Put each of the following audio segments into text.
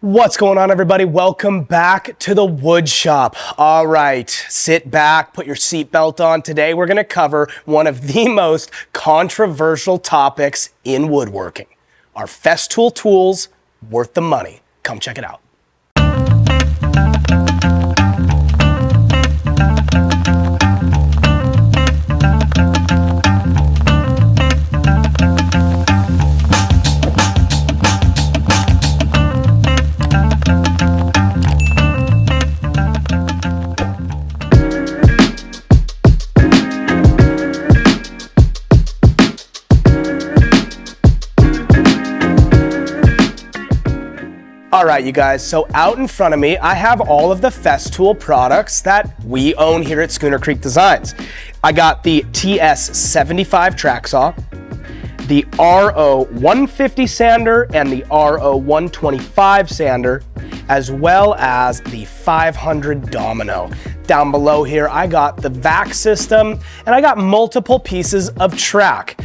What's going on, everybody? Welcome back to the wood shop. All right, sit back, put your seatbelt on. Today we're going to cover one of the most controversial topics in woodworking. Are FESTOOL tools worth the money? Come check it out. All right, you guys, so out in front of me, I have all of the FESTOOL products that we own here at Schooner Creek Designs. I got the TS75 Tracksaw, the RO150 sander, and the RO125 sander, as well as the 500 Domino. Down below here, I got the vac system, and I got multiple pieces of track.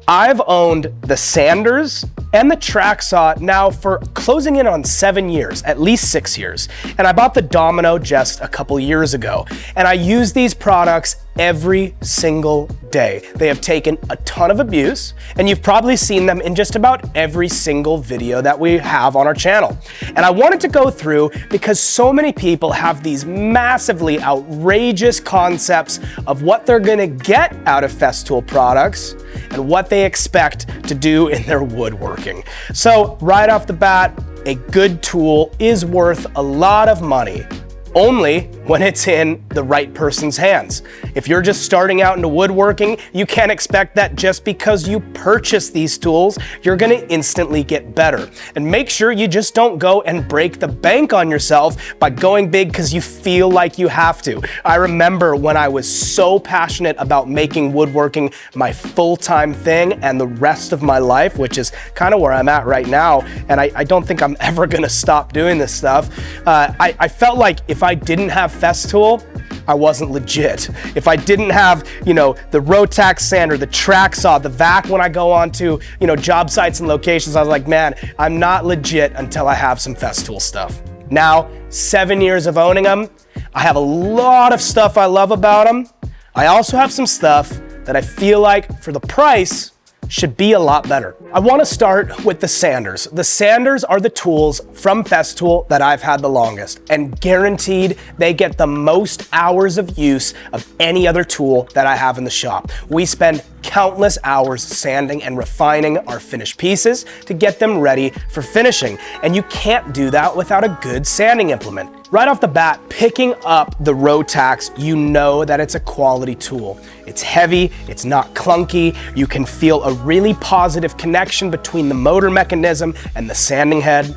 I've owned the sanders and the Tracksaw now for closing in on 7 years, at least 6 years. And I bought the Domino just a couple years ago. And I use these products every single day. They have taken a ton of abuse, and you've probably seen them in just about every single video that we have on our channel. And I wanted to go through because so many people have these massively outrageous concepts of what they're gonna get out of FESTOOL products and what they expect to do in their woodworking. So right off the bat, a good tool is worth a lot of money, only when it's in the right person's hands. If you're just starting out into woodworking, you can't expect that just because you purchase these tools, you're gonna instantly get better. And make sure you just don't go and break the bank on yourself by going big because you feel like you have to. I remember when I was so passionate about making woodworking my full-time thing and the rest of my life, which is kind of where I'm at right now, and I don't think I'm ever gonna stop doing this stuff. I felt like if I didn't have FESTOOL, I wasn't legit. If I didn't have, the Rotax sander, the Tracksaw, the vac when I go on to, job sites and locations, I was like, man, I'm not legit until I have some FESTOOL stuff. Now, 7 years of owning them, I have a lot of stuff I love about them. I also have some stuff that I feel like for the price should be a lot better. I want to start with the sanders. The sanders are the tools from FESTOOL that I've had the longest, and guaranteed they get the most hours of use of any other tool that I have in the shop. We spend countless hours sanding and refining our finished pieces to get them ready for finishing, and you can't do that without a good sanding implement. Right off the bat, picking up the Rotax, you know that it's a quality tool. It's heavy, it's not clunky, you can feel a really positive connection between the motor mechanism and the sanding head.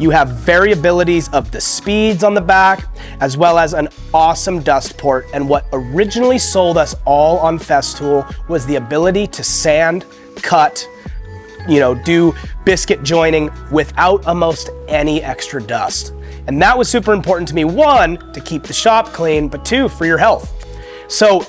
You have variabilities of the speeds on the back, as well as an awesome dust port. And what originally sold us all on FESTOOL was the ability to sand, cut, do biscuit joining without almost any extra dust. And that was super important to me, one, to keep the shop clean, but two, for your health. So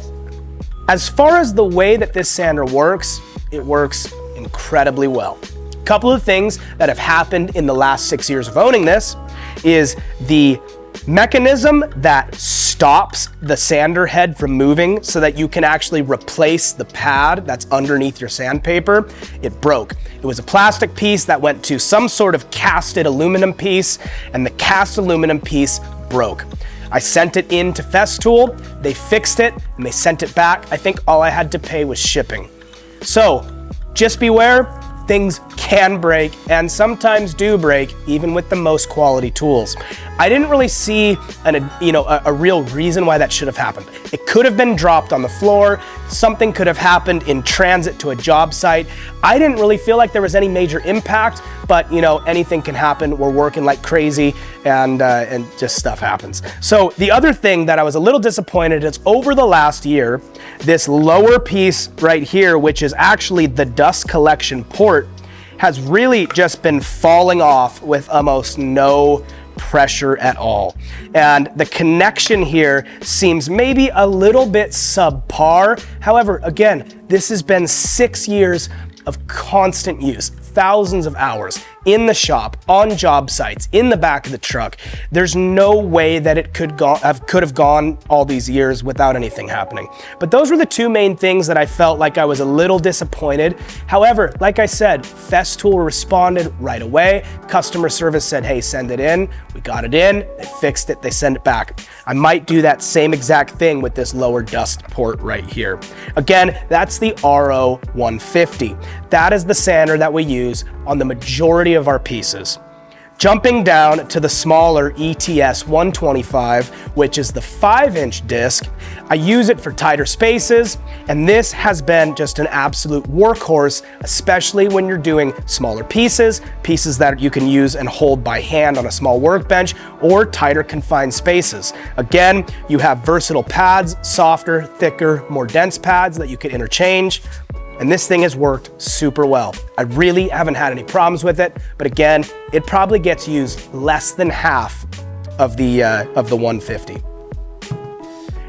as far as the way that this sander works, it works incredibly well. A couple of things that have happened in the last 6 years of owning this is the mechanism that stops the sander head from moving so that you can actually replace the pad that's underneath your sandpaper. It broke. It was a plastic piece that went to some sort of casted aluminum piece, and the cast aluminum piece broke. I sent it in to FESTOOL, they fixed it, and they sent it back. I think all I had to pay was shipping. So just beware, things can break and sometimes do break even with the most quality tools. I didn't really see a real reason why that should have happened. It could have been dropped on the floor, something could have happened in transit to a job site. I didn't really feel like there was any major impact, but anything can happen. We're working like crazy and just stuff happens. So the other thing that I was a little disappointed is over the last year, this lower piece right here, which is actually the dust collection port, has really just been falling off with almost no pressure at all. And the connection here seems maybe a little bit subpar. However, again, this has been 6 years of constant use, thousands of hours in the shop, on job sites, in the back of the truck. There's no way that it could have gone all these years without anything happening. But those were the two main things that I felt like I was a little disappointed. However, like I said, FESTOOL responded right away. Customer service said, hey, send it in. We got it in, they fixed it, they send it back. I might do that same exact thing with this lower dust port right here. Again, that's the RO150. That is the sander that we use on the majority of our pieces. Jumping down to the smaller ETS 125, which is the 5-inch disc, I use it for tighter spaces, and this has been just an absolute workhorse, especially when you're doing smaller pieces that you can use and hold by hand on a small workbench, or tighter confined spaces. Again, you have versatile pads, softer, thicker, more dense pads that you can interchange. And this thing has worked super well. I really haven't had any problems with it, but again, it probably gets used less than half of the 150.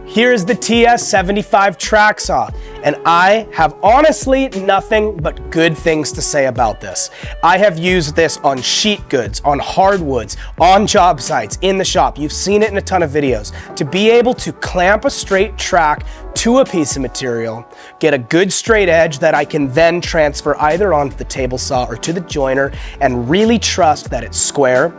Here's the TS75 Tracksaw, and I have honestly nothing but good things to say about this. I have used this on sheet goods, on hardwoods, on job sites, in the shop. You've seen it in a ton of videos. To be able to clamp a straight track to a piece of material, get a good straight edge that I can then transfer either onto the table saw or to the joiner and really trust that it's square,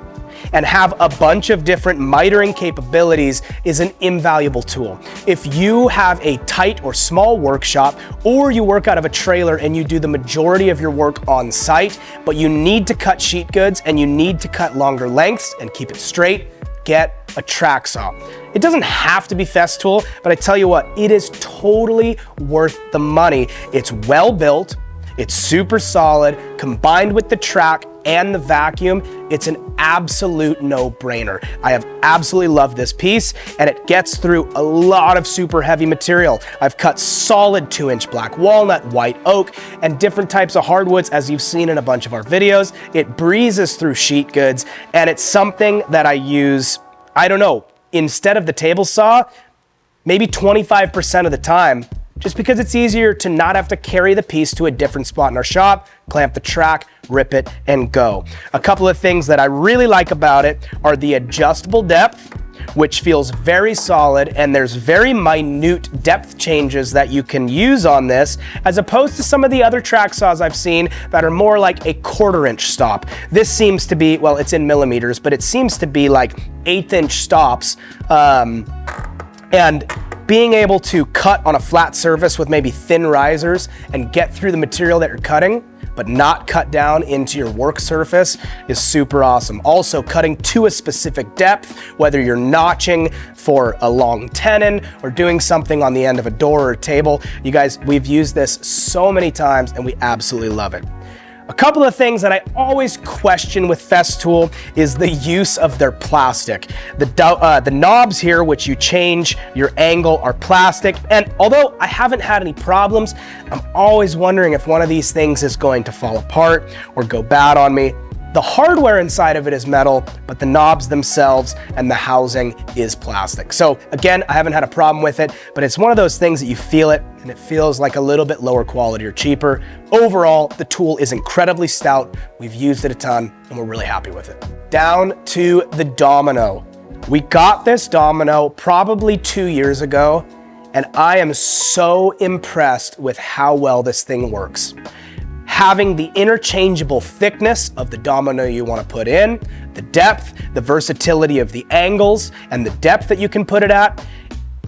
and have a bunch of different mitering capabilities is an invaluable tool. If you have a tight or small workshop, or you work out of a trailer and you do the majority of your work on site, but you need to cut sheet goods and you need to cut longer lengths and keep it straight, get a Tracksaw. It doesn't have to be FESTOOL, but I tell you what, it is totally worth the money. It's well built, it's super solid, combined with the track and the vacuum, it's an absolute no-brainer. I have absolutely loved this piece, and it gets through a lot of super heavy material. I've cut solid 2-inch black walnut, white oak, and different types of hardwoods, as you've seen in a bunch of our videos. It breezes through sheet goods, and it's something that I use, I don't know, instead of the table saw, maybe 25% of the time, just because it's easier to not have to carry the piece to a different spot in our shop, clamp the track, rip it, and go. A couple of things that I really like about it are the adjustable depth, which feels very solid, and there's very minute depth changes that you can use on this, as opposed to some of the other track saws I've seen that are more like a 1/4-inch stop. This seems to be, well, it's in millimeters, but it seems to be like 1/8-inch stops, and being able to cut on a flat surface with maybe thin risers and get through the material that you're cutting, but not cut down into your work surface, is super awesome. Also, cutting to a specific depth, whether you're notching for a long tenon or doing something on the end of a door or a table. You guys, we've used this so many times and we absolutely love it. A couple of things that I always question with FESTOOL is the use of their plastic. The knobs here, which you change your angle, are plastic, and although I haven't had any problems, I'm always wondering if one of these things is going to fall apart or go bad on me. The hardware inside of it is metal, but the knobs themselves and the housing is plastic. So again, I haven't had a problem with it, but it's one of those things that you feel it and it feels like a little bit lower quality or cheaper. Overall, the tool is incredibly stout. We've used it a ton and we're really happy with it. Down to the Domino. We got this Domino probably 2 years ago, and I am so impressed with how well this thing works. Having the interchangeable thickness of the Domino you want to put in, the depth, the versatility of the angles, and the depth that you can put it at,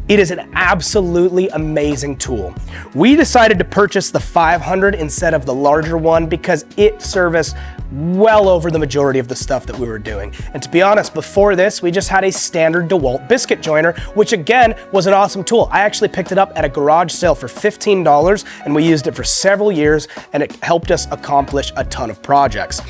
it is an absolutely amazing tool. We decided to purchase the 500 instead of the larger one because it serviced well over the majority of the stuff that we were doing. And to be honest, before this, we just had a standard DeWalt biscuit joiner, which again was an awesome tool. I actually picked it up at a garage sale for $15, and we used it for several years, and it helped us accomplish a ton of projects.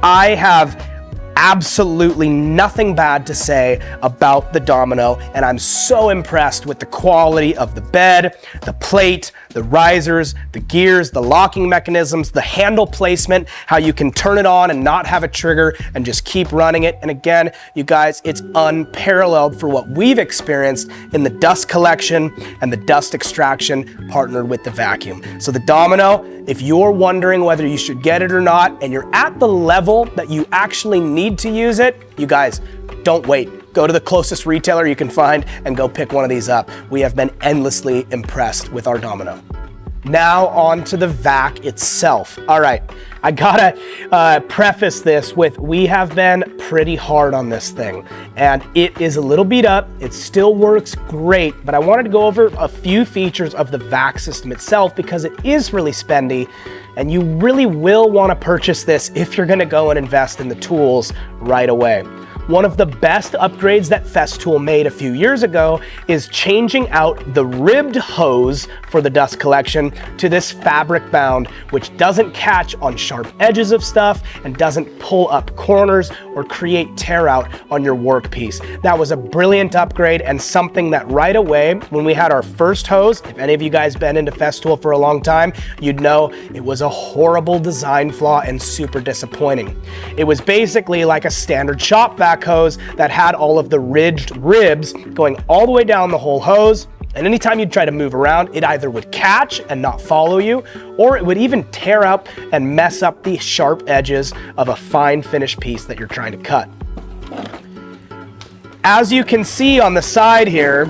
I have absolutely nothing bad to say about the Domino, and I'm so impressed with the quality of the bed, the plate, the risers, the gears, the locking mechanisms, the handle placement, how you can turn it on and not have a trigger and just keep running it. And again, you guys, it's unparalleled for what we've experienced in the dust collection and the dust extraction partnered with the vacuum. So the Domino, if you're wondering whether you should get it or not, and you're at the level that you actually need to use it, you guys, don't wait. Go to the closest retailer you can find and go pick one of these up. We have been endlessly impressed with our Domino. Now on to the vac itself. All right, I gotta preface this with, we have been pretty hard on this thing, and it is a little beat up. It still works great, but I wanted to go over a few features of the vac system itself because it is really spendy, and you really will wanna purchase this if you're gonna go and invest in the tools right away. One of the best upgrades that FESTOOL made a few years ago is changing out the ribbed hose for the dust collection to this fabric bound, which doesn't catch on sharp edges of stuff and doesn't pull up corners or create tear out on your workpiece. That was a brilliant upgrade and something that right away, when we had our first hose, if any of you guys been into FESTOOL for a long time, you'd know it was a horrible design flaw and super disappointing. It was basically like a standard shop vac hose that had all of the ridged ribs going all the way down the whole hose, and anytime you'd try to move around, it either would catch and not follow you, or it would even tear up and mess up the sharp edges of a fine finished piece that you're trying to cut. As you can see on the side here,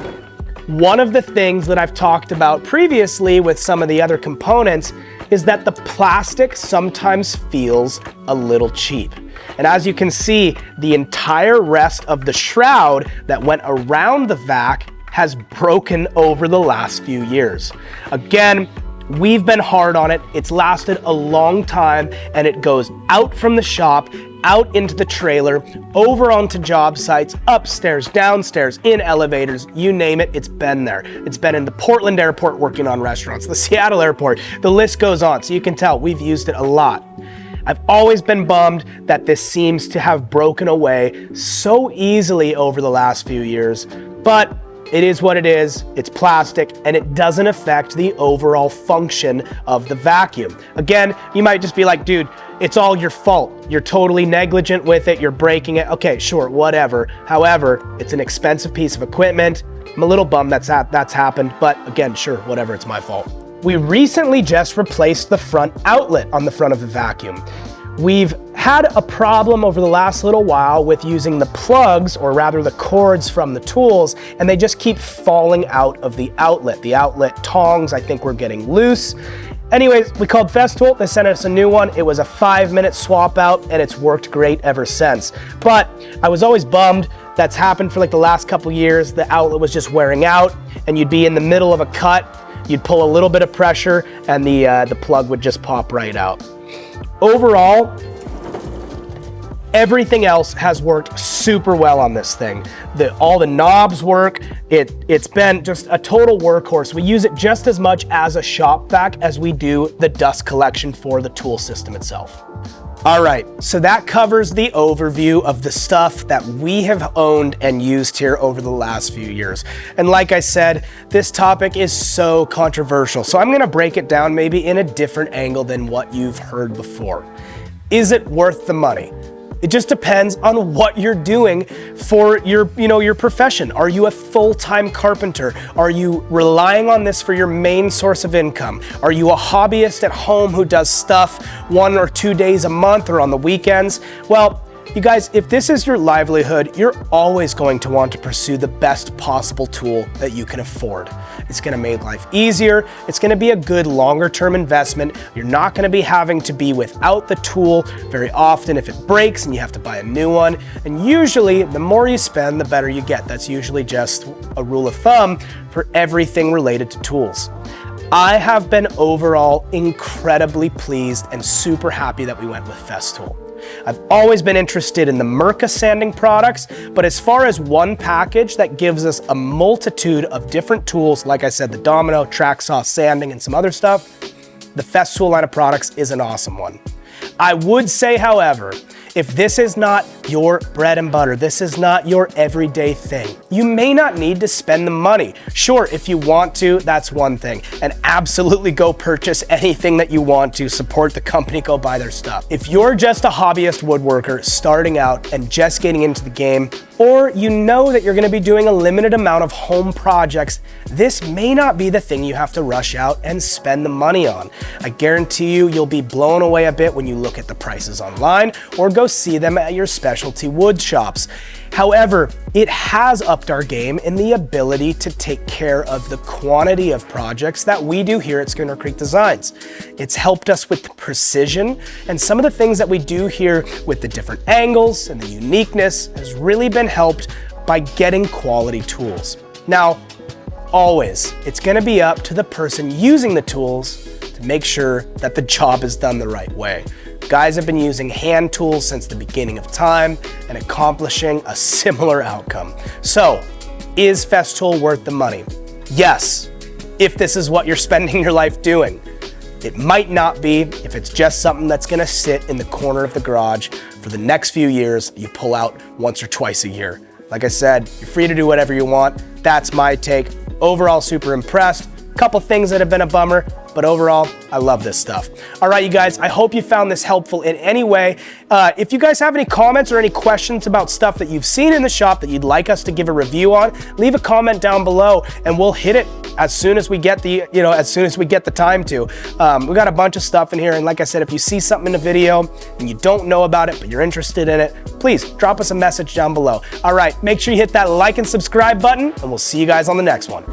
one of the things that I've talked about previously with some of the other components is that the plastic sometimes feels a little cheap. And as you can see, the entire rest of the shroud that went around the vac has broken over the last few years. Again, we've been hard on it. It's lasted a long time, and it goes out from the shop, out into the trailer, over onto job sites, upstairs, downstairs, in elevators, you name it, it's been there. It's been in the Portland airport working on restaurants, the Seattle airport, the list goes on. So you can tell we've used it a lot. I've always been bummed that this seems to have broken away so easily over the last few years, but it is what it is. It's plastic, and it doesn't affect the overall function of the vacuum. Again, you might just be like, dude, it's all your fault. You're totally negligent with it. You're breaking it. Okay, sure, whatever. However, it's an expensive piece of equipment. I'm a little bummed that's happened, but again, sure, whatever, it's my fault. We recently just replaced the front outlet on the front of the vacuum. We've had a problem over the last little while with using the plugs, or rather the cords from the tools, and they just keep falling out of the outlet. The outlet tongs, I think, were getting loose. Anyways, we called FESTOOL, they sent us a new one. It was a 5-minute swap out, and it's worked great ever since. But I was always bummed. That's happened for like the last couple years. The outlet was just wearing out, and you'd be in the middle of a cut, you'd pull a little bit of pressure, and the plug would just pop right out. Overall, everything else has worked super well on this thing. All the knobs work. It's been just a total workhorse. We use it just as much as a shop vac as we do the dust collection for the tool system itself. All right, so that covers the overview of the stuff that we have owned and used here over the last few years. And like I said, this topic is so controversial, so I'm gonna break it down maybe in a different angle than what you've heard before. Is it worth the money? It just depends on what you're doing for your profession. Are you a full-time carpenter? Are you relying on this for your main source of income? Are you a hobbyist at home who does stuff 1 or 2 days a month or on the weekends? Well, you guys, if this is your livelihood, you're always going to want to pursue the best possible tool that you can afford. It's gonna make life easier. It's gonna be a good longer-term investment. You're not gonna be having to be without the tool very often if it breaks and you have to buy a new one. And usually, the more you spend, the better you get. That's usually just a rule of thumb for everything related to tools. I have been overall incredibly pleased and super happy that we went with FESTOOL. I've always been interested in the Mirka sanding products, but as far as one package that gives us a multitude of different tools, like I said, the Domino, Tracksaw, sanding, and some other stuff, the FESTOOL line of products is an awesome one. I would say, however, If this is not your bread and butter, this is not your everyday thing, you may not need to spend the money. Sure, if you want to, that's one thing. And absolutely go purchase anything that you want to, support the company, go buy their stuff. If you're just a hobbyist woodworker starting out and just getting into the game, or you know that you're gonna be doing a limited amount of home projects, this may not be the thing you have to rush out and spend the money on. I guarantee you, you'll be blown away a bit when you look at the prices online or go see them at your specialty wood shops. However, it has upped our game in the ability to take care of the quantity of projects that we do here at Schooner Creek Designs. It's helped us with the precision, and some of the things that we do here with the different angles and the uniqueness has really been helped by getting quality tools. Now, always, it's gonna be up to the person using the tools to make sure that the job is done the right way. Guys have been using hand tools since the beginning of time and accomplishing a similar outcome. So, is FESTOOL worth the money? Yes, if this is what you're spending your life doing. It might not be if it's just something that's gonna sit in the corner of the garage for the next few years, you pull out once or twice a year. Like I said, you're free to do whatever you want. That's my take. Overall, super impressed. Couple things that have been a bummer, but overall, I love this stuff. All right, you guys, I hope you found this helpful in any way. If you guys have any comments or any questions about stuff that you've seen in the shop that you'd like us to give a review on, leave a comment down below and we'll hit it as soon as we get the, as soon as we get the time to. We got a bunch of stuff in here, and like I said, if you see something in the video and you don't know about it, but you're interested in it, please drop us a message down below. All right, make sure you hit that like and subscribe button, and we'll see you guys on the next one.